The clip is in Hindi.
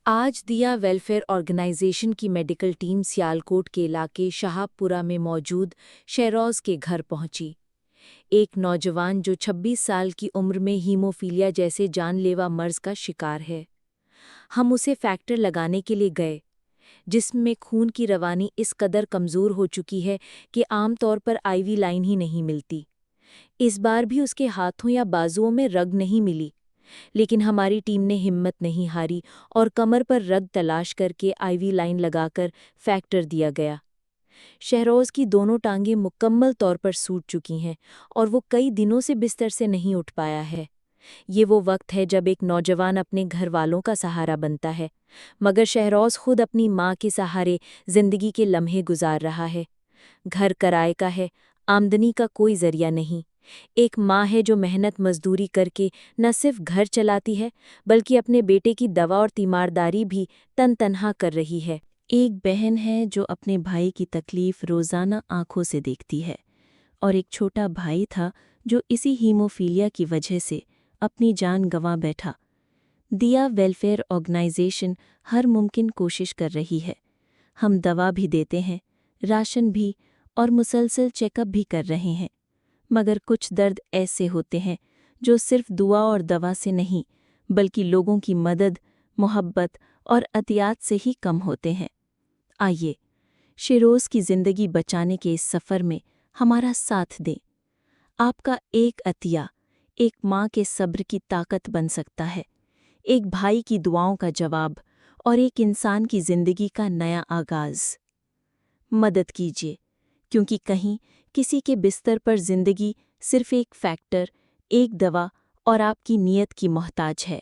आज दिया वेलफेयर ऑर्गेनाइजेशन की मेडिकल टीम सियालकोट के इलाके शाहपुरा में मौजूद शहरोज़ के घर पहुंची। एक नौजवान जो 26 साल की उम्र में हीमोफीलिया जैसे जानलेवा मर्ज का शिकार है। हम उसे फैक्टर लगाने के लिए गए, जिसमें खून की रवानी इस कदर कमज़ोर हो चुकी है कि आमतौर पर आईवी लाइन ही नहीं मिलती। इस बार भी उसके हाथों या बाजुओं में रग नहीं मिली, लेकिन हमारी टीम ने हिम्मत नहीं हारी और कमर पर रग तलाश करके आईवी लाइन लगाकर फैक्टर दिया गया। शहरोज़ की दोनों टांगें मुकम्मल तौर पर सूज चुकी हैं और वो कई दिनों से बिस्तर से नहीं उठ पाया है। ये वो वक्त है जब एक नौजवान अपने घर वालों का सहारा बनता है, मगर शहरोज़ खुद अपनी माँ के सहारे जिंदगी के लम्हे गुजार रहा है। घर किराए का है, आमदनी का कोई जरिया नहीं। एक माँ है जो मेहनत मजदूरी करके न सिर्फ घर चलाती है, बल्कि अपने बेटे की दवा और तीमारदारी भी तन तनहा कर रही है। एक बहन है जो अपने भाई की तकलीफ रोज़ाना आंखों से देखती है, और एक छोटा भाई था जो इसी हीमोफीलिया की वजह से अपनी जान गंवा बैठा। दिया वेलफेयर ऑर्गेनाइजेशन हर मुमकिन कोशिश कर रही है। हम दवा भी देते हैं, राशन भी, और मुसलसल चेकअप भी कर रहे हैं। मगर कुछ दर्द ऐसे होते हैं जो सिर्फ दुआ और दवा से नहीं, बल्कि लोगों की मदद, मोहब्बत और अतियात से ही कम होते हैं। आइए, शिरोज़ की ज़िंदगी बचाने के इस सफ़र में हमारा साथ दें। आपका एक अतिया एक माँ के सब्र की ताकत बन सकता है, एक भाई की दुआओं का जवाब, और एक इंसान की ज़िंदगी का नया आगाज़। मदद कीजिए, क्योंकि कहीं किसी के बिस्तर पर ज़िंदगी सिर्फ़ एक फैक्टर, एक दवा और आपकी नीयत की मोहताज है।